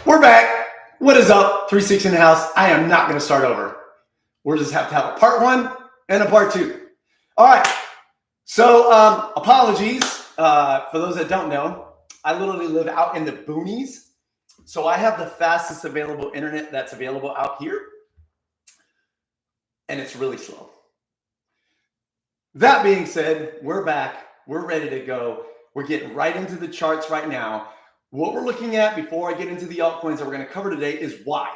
We're back. What is up? 360 in the house. I am not going to start over. We'll just have to have a part one and a part two. All right. So apologies for those that don't know. I literally live out in the boonies. So I have the fastest available internet that's available out here. And it's really slow. That being said, we're back. We're ready to go. We're getting right into the charts right now. What we're looking at before I get into the altcoins that we're going to cover today is why.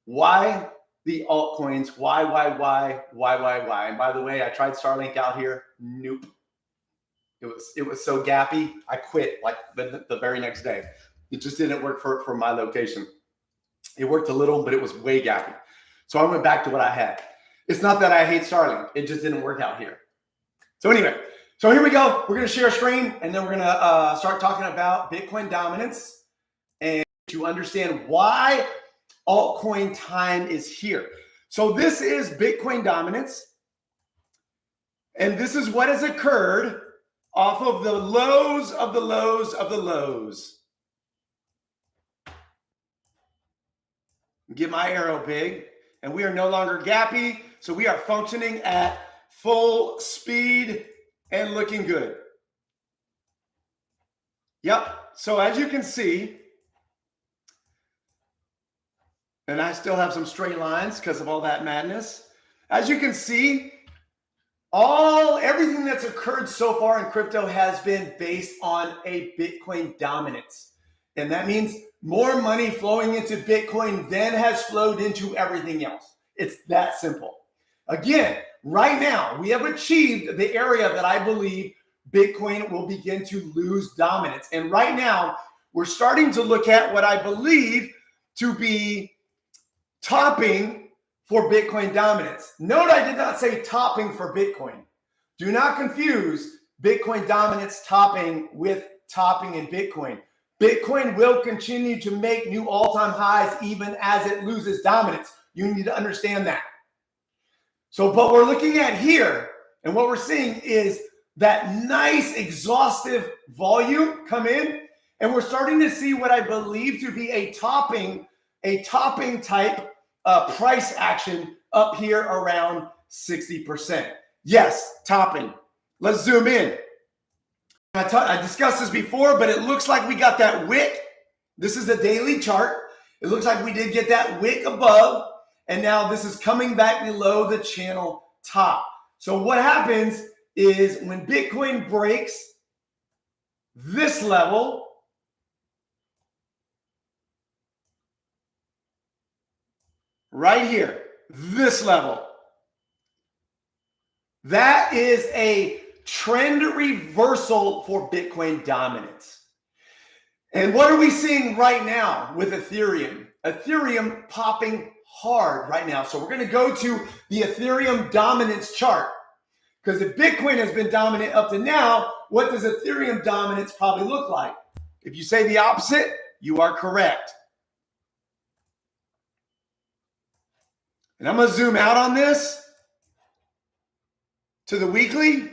Why the altcoins? Why? And by the way, I tried Starlink out here. Nope. It was so gappy. I quit like the very next day. It just didn't work for my location. It worked a little, but it was way gappy. So I went back to what I had. It's not that I hate Starlink. It just didn't work out here. So anyway, so here we go. We're going to share a screen, and then we're going to start talking about Bitcoin dominance and to understand why altcoin time is here. So this is Bitcoin dominance, and this is what has occurred off of the lows of the lows of the lows. Get my arrow big, and we are no longer gappy, so we are functioning at full speed and looking good. Yep. So as you can see, and I still have some straight lines because of all that madness. As you can see, everything that's occurred so far in crypto has been based on a Bitcoin dominance. And that means more money flowing into Bitcoin than has flowed into everything else. It's that simple. Again, right now, we have achieved the area that I believe Bitcoin will begin to lose dominance. And right now, we're starting to look at what I believe to be topping for Bitcoin dominance. Note I did not say topping for Bitcoin. Do not confuse Bitcoin dominance topping with topping in Bitcoin. Bitcoin will continue to make new all-time highs even as it loses dominance. You need to understand that. So, but we're looking at here, and what we're seeing is that nice exhaustive volume come in, and we're starting to see what I believe to be a topping type price action up here around 60%. Yes, topping. Let's zoom in. I discussed this before, but it looks like we got that wick. This is the daily chart. It looks like we did get that wick above, and now this is coming back below the channel top. So what happens is when Bitcoin breaks this level, right here, this level, that is a trend reversal for Bitcoin dominance. And what are we seeing right now with Ethereum? Ethereum popping hard right now. So we're going to go to the Ethereum dominance chart. Because if Bitcoin has been dominant up to now, what does Ethereum dominance probably look like? If you say the opposite, you are correct. And I'm going to zoom out on this to the weekly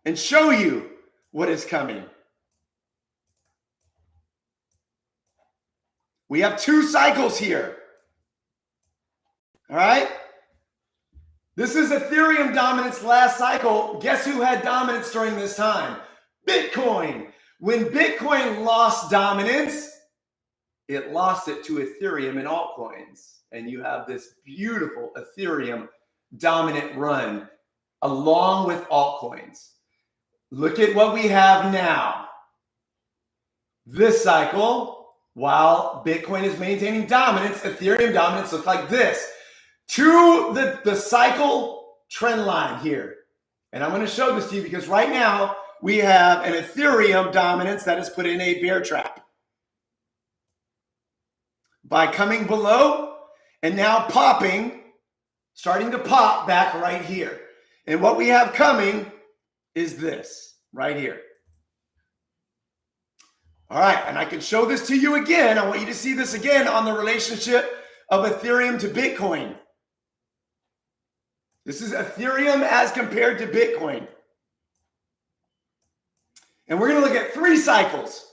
and show you what is coming. We have two cycles here. All right. This is Ethereum dominance last cycle. Guess who had dominance during this time? Bitcoin. When Bitcoin lost dominance, it lost it to Ethereum and altcoins. And you have this beautiful Ethereum dominant run along with altcoins. Look at what we have now. This cycle, while Bitcoin is maintaining dominance, Ethereum dominance looks like this. To the cycle trend line here. And I'm going to show this to you because right now we have an Ethereum dominance that has put in a bear trap. By coming below and now popping, starting to pop back right here. And what we have coming is this right here. All right, and I can show this to you again. I want you to see this again on the relationship of Ethereum to Bitcoin. This is Ethereum as compared to Bitcoin. And we're going to look at 3 cycles.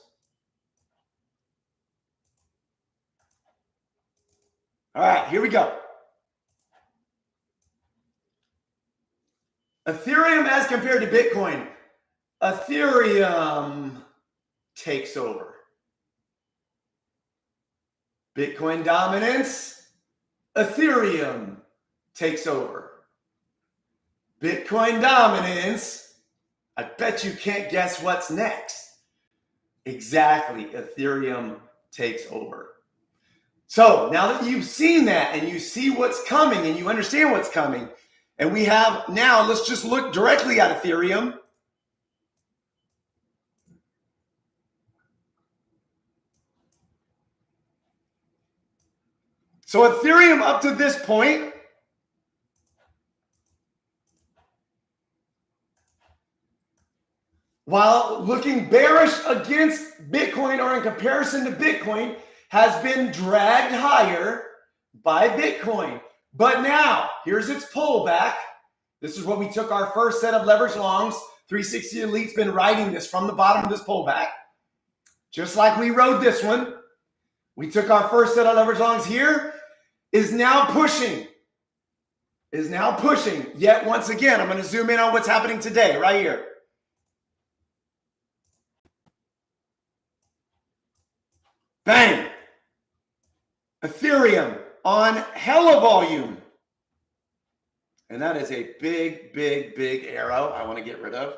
All right, here we go. Ethereum as compared to Bitcoin. Ethereum takes over. Bitcoin dominance. Ethereum takes over. Bitcoin dominance. I bet you can't guess what's next. Exactly. Ethereum takes over. So now that you've seen that and you see what's coming and you understand what's coming, and we have now, let's just look directly at Ethereum. So Ethereum up to this point, while looking bearish against Bitcoin or in comparison to Bitcoin, has been dragged higher by Bitcoin. But now, here's its pullback. This is what we took our first set of leverage longs. 360 Elite's been riding this from the bottom of this pullback. Just like we rode this one. We took our first set of leverage longs here. Is now pushing. Yet once again, I'm going to zoom in on what's happening today, right here. Bang. Ethereum on hella volume. And that is a big, big, big arrow I want to get rid of.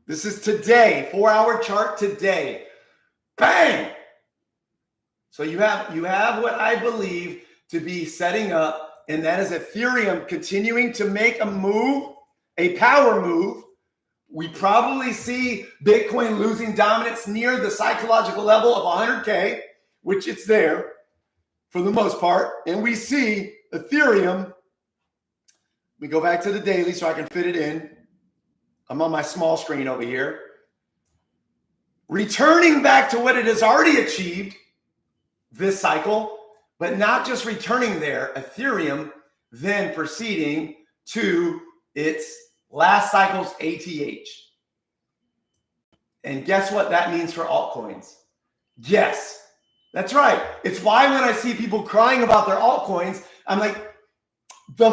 This is today, 4-hour chart today. Bang! So you have what I believe to be setting up, and that is Ethereum continuing to make a move, a power move. We probably see Bitcoin losing dominance near the psychological level of 100K, which it's there for the most part. And we see Ethereum, we go back to the daily so I can fit it in. I'm on my small screen over here. Returning back to what it has already achieved this cycle, but not just returning there. Ethereum then proceeding to its last cycle's ATH. And guess what that means for altcoins? Yes, that's right. It's why when I see people crying about their altcoins, I'm like, the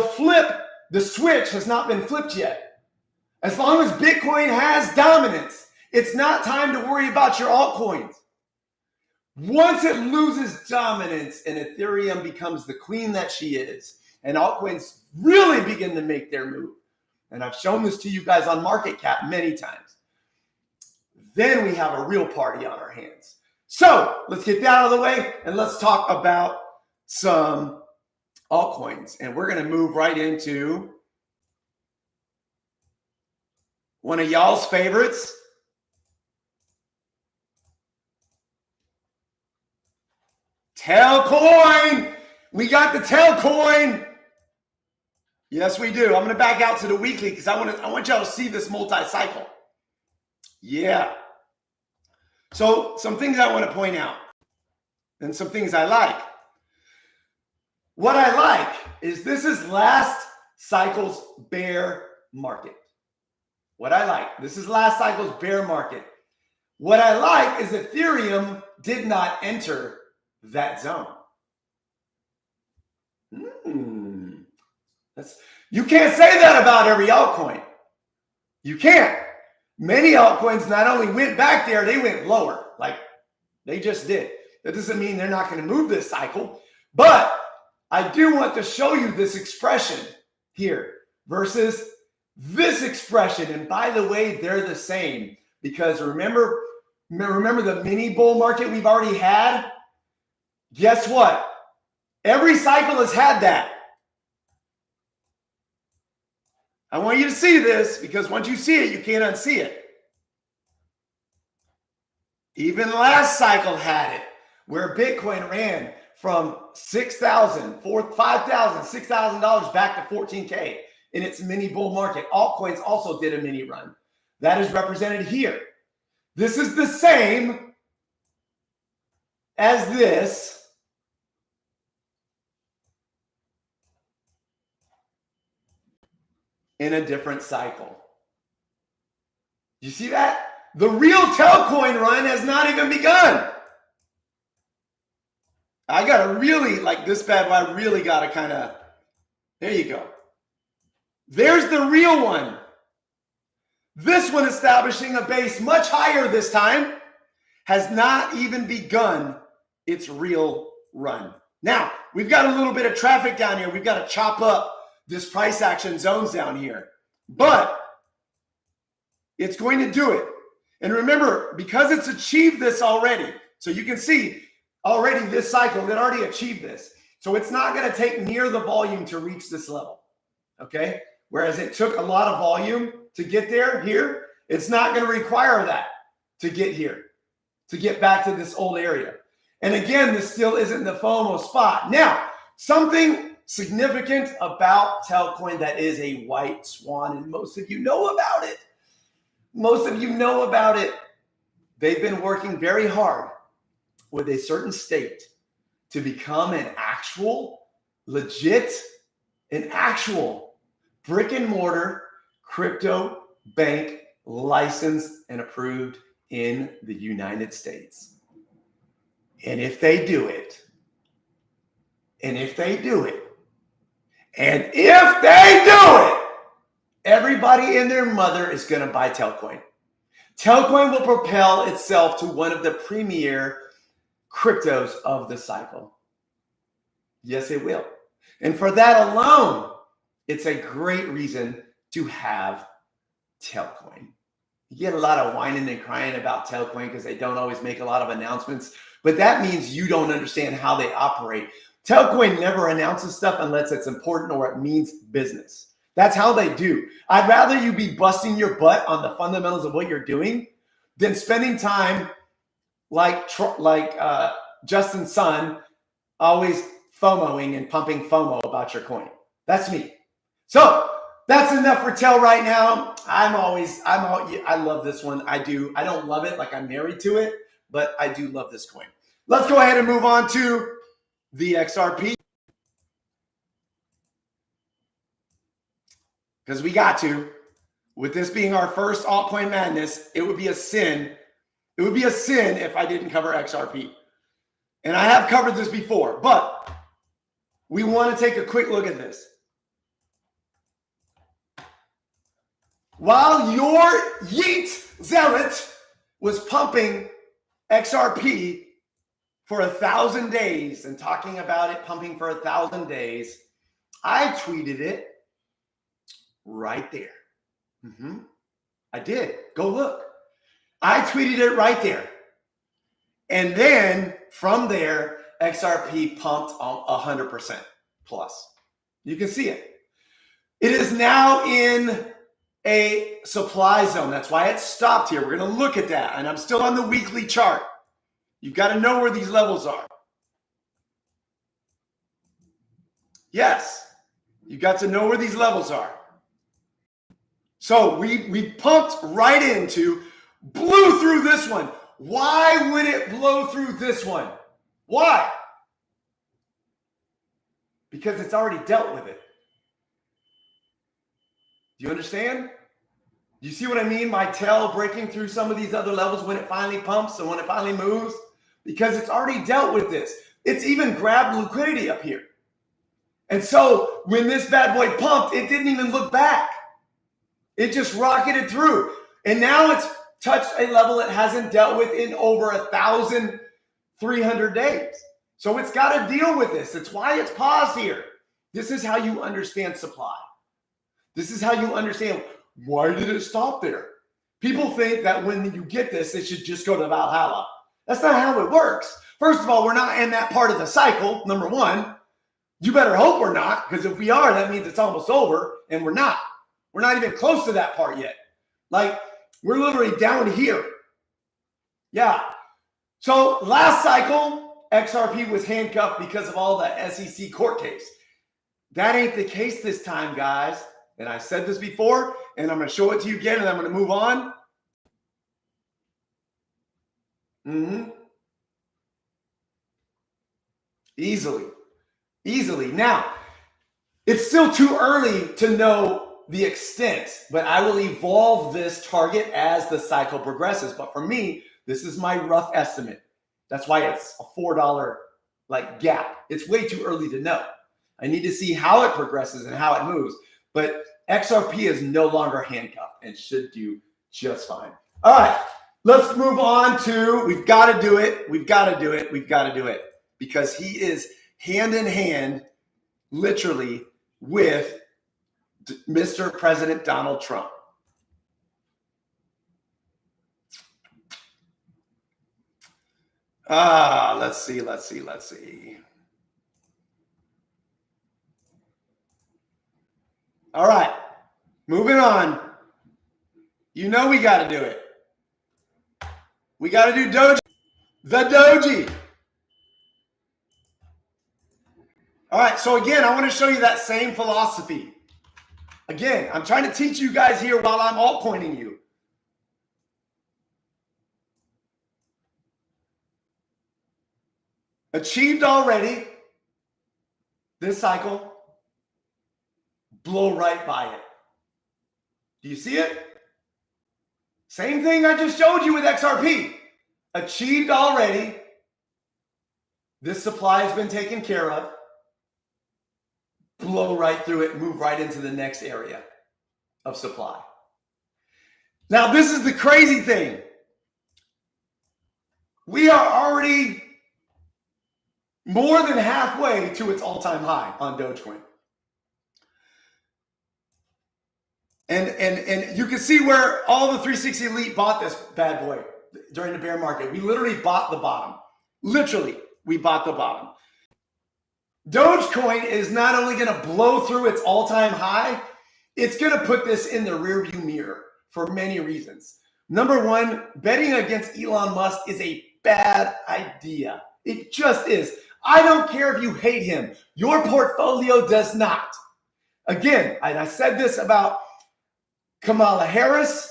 switch has not been flipped yet. As long as Bitcoin has dominance, it's not time to worry about your altcoins. Once it loses dominance and Ethereum becomes the queen that she is, and altcoins really begin to make their move, and I've shown this to you guys on market cap many times, then we have a real party on our hands. So let's get that out of the way and let's talk about some altcoins. And we're going to move right into one of y'all's favorites. Telcoin. We got the Telcoin. Yes, we do. I'm going to back out to the weekly because I want y'all to see this multi-cycle. Yeah. So some things I want to point out and some things I like. What I like is this is last cycle's bear market. What I like, this is last cycle's bear market. What I like is Ethereum did not enter that zone. You can't say that about every altcoin. You can't. Many altcoins not only went back there, they went lower. Like they just did. That doesn't mean they're not going to move this cycle. But I do want to show you this expression here versus this expression. And by the way, they're the same. Because remember the mini bull market we've already had? Guess what? Every cycle has had that. I want you to see this because once you see it, you can't unsee it. Even last cycle had it, where Bitcoin ran from $6,000, $5,000, $6,000 back to $14K in its mini bull market. Altcoins also did a mini run. That is represented here. This is the same as this. In a different cycle. You see that? The real Telcoin run has not even begun. I gotta really, like this bad boy, I really gotta kind of, there you go. There's the real one. This one establishing a base much higher this time has not even begun its real run. Now, we've got a little bit of traffic down here. We've got to chop up this price action zones down here. But it's going to do it. And remember, because it's achieved this already, so you can see already this cycle, it already achieved this. So it's not going to take near the volume to reach this level, okay? Whereas it took a lot of volume to get there here, it's not going to require that to get here, to get back to this old area. And again, this still isn't the FOMO spot. Now, something significant about Telcoin that is a white swan, and most of you know about it. Most of you know about it. They've been working very hard with a certain state to become an actual, legit, an actual brick and mortar crypto bank licensed and approved in the United States. And if they do it, everybody and their mother is going to buy Telcoin. Telcoin will propel itself to one of the premier cryptos of the cycle. Yes, it will. And for that alone, it's a great reason to have Telcoin. You get a lot of whining and crying about Telcoin because they don't always make a lot of announcements, but that means you don't understand how they operate. Telcoin never announces stuff unless it's important or it means business. That's how they do. I'd rather you be busting your butt on the fundamentals of what you're doing than spending time like Justin's son always FOMOing and pumping FOMO about your coin. That's me. So that's enough for Tel right now. I love this one. I don't love it like I'm married to it, but I do love this coin. Let's go ahead and move on to the XRP. Because we got to. With this being our first Altcoin Madness, it would be a sin. It would be a sin if I didn't cover XRP. And I have covered this before, but we want to take a quick look at this. While your Yeet zealot was pumping XRP for 1,000 days and talking about it pumping for 1,000 days, I tweeted it right there. I did. Go look. I tweeted it right there. And then from there, XRP pumped 100% plus. You can see it. It is now in a supply zone. That's why it stopped here. We're going to look at that. And I'm still on the weekly chart. You've got to know where these levels are. Yes, you've got to know where these levels are. So we pumped right into, blew through this one. Why would it blow through this one? Why? Because it's already dealt with it. Do you understand? Do you see what I mean? My tail breaking through some of these other levels when it finally pumps and when it finally moves? Because it's already dealt with this. It's even grabbed liquidity up here. And so when this bad boy pumped, it didn't even look back. It just rocketed through. And now it's touched a level it hasn't dealt with in over 1,300 days. So it's got to deal with this. That's why it's paused here. This is how you understand supply. This is how you understand why did it stop there. People think that when you get this, it should just go to Valhalla. That's not how it works. First of all, we're not in that part of the cycle, number one. You better hope we're not, because if we are, that means it's almost over, and we're not. We're not even close to that part yet. Like, we're literally down here. Yeah. So last cycle, XRP was handcuffed because of all the SEC court case. That ain't the case this time, guys. And I said this before, and I'm going to show it to you again, and I'm going to move on. Mm-hmm. Easily. Now, it's still too early to know the extent, but I will evolve this target as the cycle progresses. But for me, this is my rough estimate. That's why it's a $4 like gap. It's way too early to know. I need to see how it progresses and how it moves. But XRP is no longer handcuffed and should do just fine. All right, let's move on to, we've got to do it. Because he is hand in hand, literally, with Mr. President Donald Trump. Let's see. All right, moving on. You know we got to do it. We got to do Doge. The Doji. All right, so again, I want to show you that same philosophy. Again, I'm trying to teach you guys here while I'm altcoining you. Achieved already this cycle, blow right by it. Do you see it? Same thing I just showed you with XRP. Achieved already. This supply has been taken care of. Blow right through it, move right into the next area of supply. Now, this is the crazy thing. We are already more than halfway to its all-time high on Dogecoin. And you can see where all the 360 Elite bought this bad boy during the bear market. We literally bought the bottom. Literally, we bought the bottom. Dogecoin is not only going to blow through its all-time high, it's going to put this in the rearview mirror for many reasons. Number one, betting against Elon Musk is a bad idea. It just is. I don't care if you hate him. Your portfolio does not. Again, I said this about Kamala Harris.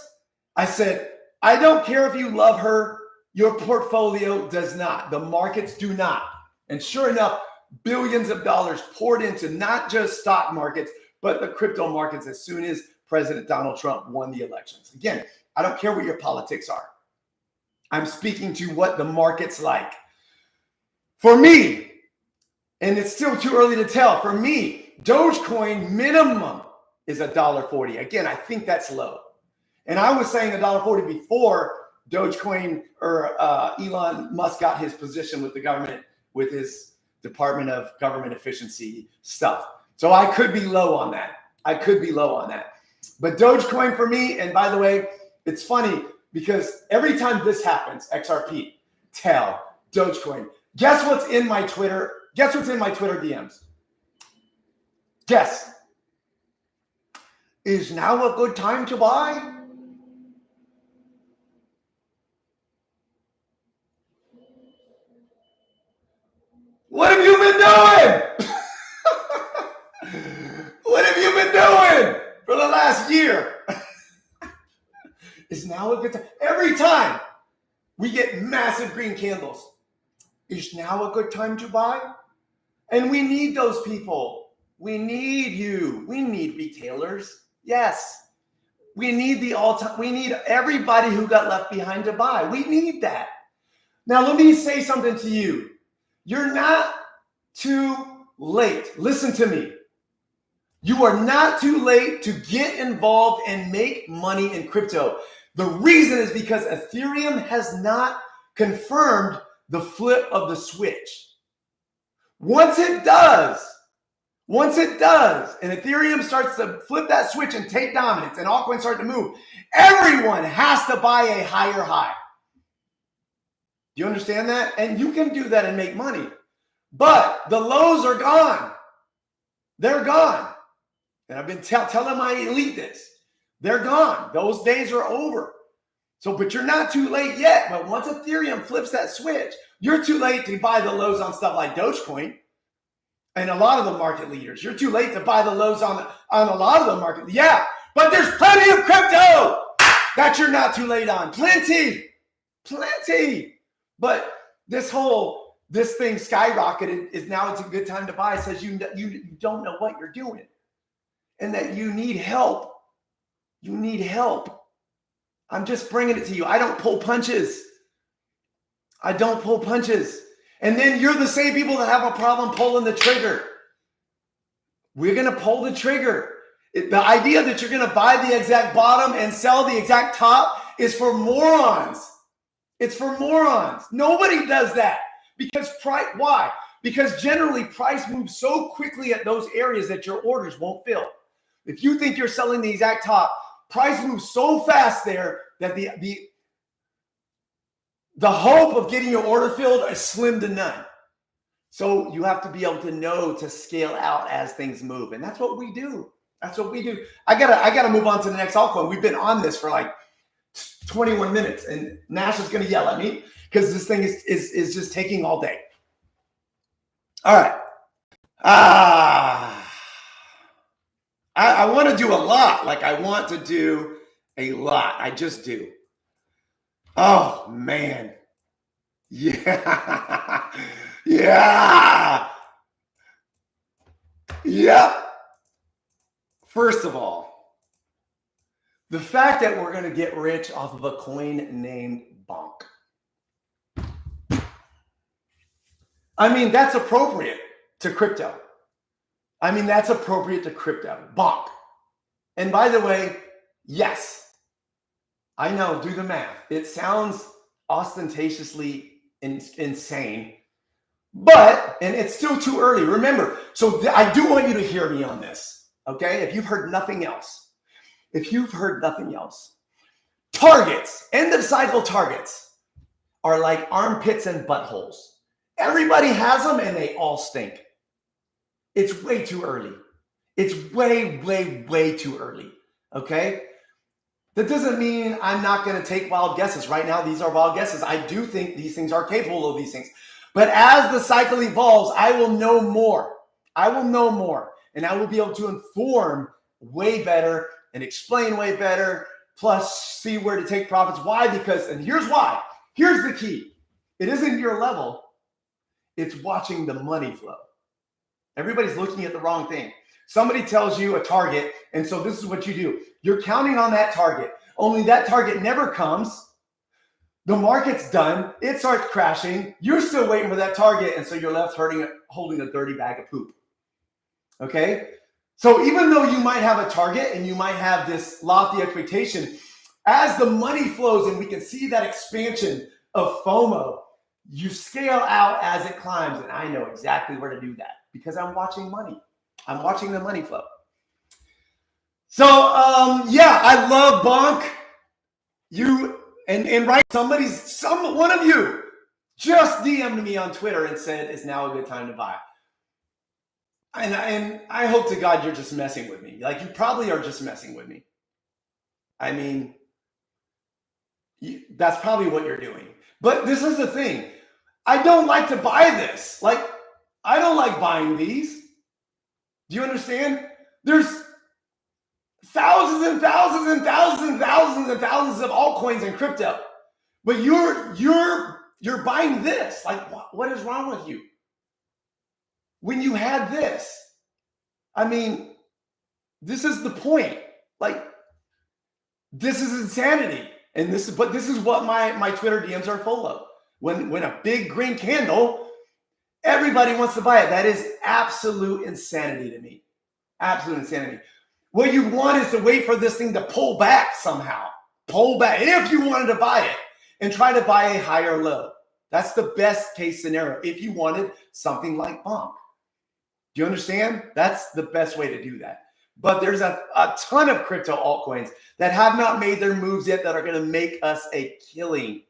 I said, I don't care if you love her. Your portfolio does not. The markets do not. And sure enough, billions of dollars poured into not just stock markets, but the crypto markets as soon as President Donald Trump won the elections. Again, I don't care what your politics are. I'm speaking to what the market's like. For me, and it's still too early to tell, for me, Dogecoin minimum is $1.40. Again, I think that's low. And I was saying $1.40 before Dogecoin or Elon Musk got his position with the government, with his Department of Government Efficiency stuff. So I could be low on that. But Dogecoin for me, and by the way, it's funny because every time this happens, XRP, TEL, Dogecoin, guess what's in my Twitter? Guess what's in my Twitter DMs? Guess. Is now a good time to buy? What have you been doing? What have you been doing for the last year? Is now a good time? Every time we get massive green candles. Is now a good time to buy? And we need those people. We need you. We need retailers. Yes. We need we need everybody who got left behind to buy. We need that. Now, let me say something to you. You're not too late. Listen to me. You are not too late to get involved and make money in crypto. The reason is because Ethereum has not confirmed the flip of the switch. Once it does, and Ethereum starts to flip that switch and take dominance and altcoins start to move, everyone has to buy a higher high. Do you understand that? And you can do that and make money. But the lows are gone. They're gone. And I've been telling my elite this. They're gone. Those days are over. So, but you're not too late yet. But once Ethereum flips that switch, you're too late to buy the lows on stuff like Dogecoin and a lot of the market leaders. You're too late to buy the lows on a lot of the market. Yeah, but there's plenty of crypto that you're not too late on. Plenty. But this thing skyrocketed is now it's a good time to buy. It says you don't know what you're doing and that you need help. You need help. I'm just bringing it to you. I don't pull punches. I don't pull punches. And then you're the same people that have a problem pulling the trigger. We're going to pull the trigger. The idea that you're going to buy the exact bottom and sell the exact top is for morons. It's for morons. Nobody does that. Because why? Because generally price moves so quickly at those areas that your orders won't fill. If you think you're selling the exact top, price moves so fast there that the hope of getting your order filled is slim to none. So you have to be able to know to scale out as things move. And that's what we do. That's what we do. I gotta move on to the next altcoin. We've been on this for like 21 minutes and Nash is gonna yell at me because this thing is just taking all day. All right. I want to do a lot. Like I want to do a lot. I just do. Oh man. Yeah. Yeah. Yep. First of all, the fact that we're going to get rich off of a coin named Bonk. I mean, that's appropriate to crypto. That's appropriate to crypto. Bonk. And by the way, yes, I know, do the math. It sounds ostentatiously insane, but, and it's still too early. Remember, so I do want you to hear me on this, okay? If you've heard nothing else, targets, end of cycle targets are like armpits and buttholes. Everybody has them and they all stink. It's way too early. It's way, way, way too early, okay? That doesn't mean I'm not going to take wild guesses. Right now, these are wild guesses. I do think these things are capable of these things. But as the cycle evolves, I will know more. And I will be able to inform way better and explain way better, plus see where to take profits. Why? Because, and here's why. Here's the key. It isn't your level. It's watching the money flow. Everybody's looking at the wrong thing. Somebody tells you a target, and so this is what you do. You're counting on that target, only that target never comes. The market's done. It starts crashing. You're still waiting for that target, and so you're left holding a dirty bag of poop. Okay? So even though you might have a target and you might have this lofty expectation, as the money flows and we can see that expansion of FOMO, you scale out as it climbs, and I know exactly where to do that because I'm watching money. I'm watching the money flow. So, yeah, I love Bonk. One of you just DM'd me on Twitter and said it's now a good time to buy. And I hope to God you're just messing with me. Like you probably are just messing with me. That's probably what you're doing. But this is the thing. I don't like to buy this. Like, I don't like buying these. Do you understand? There's thousands and thousands and thousands and thousands and thousands of altcoins in crypto. But you're buying this. Like, what is wrong with you? When you had this, this is the point. Like, this is insanity. And this is what my Twitter DMs are full of. When a big green candle, everybody wants to buy it. That is absolute insanity to me. Absolute insanity. What you want is to wait for this thing to pull back somehow. Pull back if you wanted to buy it and try to buy a higher low. That's the best case scenario if you wanted something like Bonk. Do you understand? That's the best way to do that. But there's a ton of crypto altcoins that have not made their moves yet that are going to make us a killing.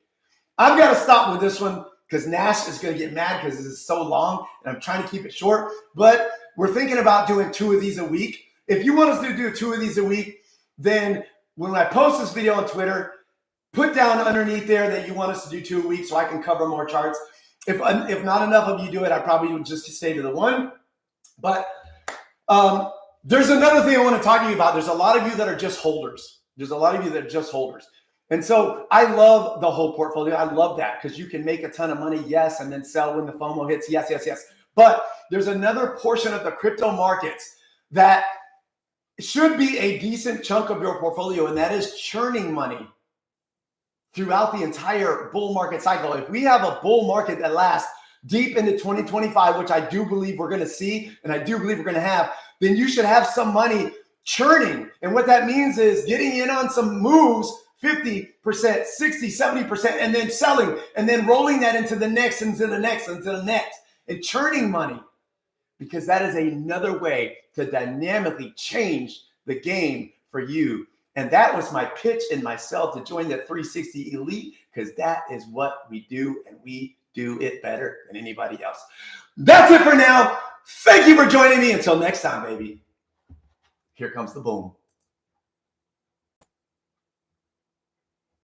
I've got to stop with this one because Nash is going to get mad because this is so long and I'm trying to keep it short. But we're thinking about doing 2 of these a week. If you want us to do 2 of these a week, then when I post this video on Twitter, put down underneath there that you want us to do 2 a week so I can cover more charts. If not enough of you do it, I probably would just stay to the 1. But there's another thing I want to talk to you about. There's a lot of you that are just holders. And so I love the whole portfolio. I love that because you can make a ton of money, yes, and then sell when the FOMO hits, yes, yes, yes. But there's another portion of the crypto markets that should be a decent chunk of your portfolio, and that is churning money throughout the entire bull market cycle. If we have a bull market that lasts deep into 2025, which I do believe we're going to see, and I do believe we're going to have, then you should have some money churning. And what that means is getting in on some moves, 50%, 60, 70%, and then selling, and then rolling that into the next, into the next, into the next, and churning money, because that is another way to dynamically change the game for you. And that was my pitch and myself to join the 360 Elite, because that is what we do, and we do it better than anybody else. That's it for now. Thank you for joining me. Until next time, baby. Here comes the boom.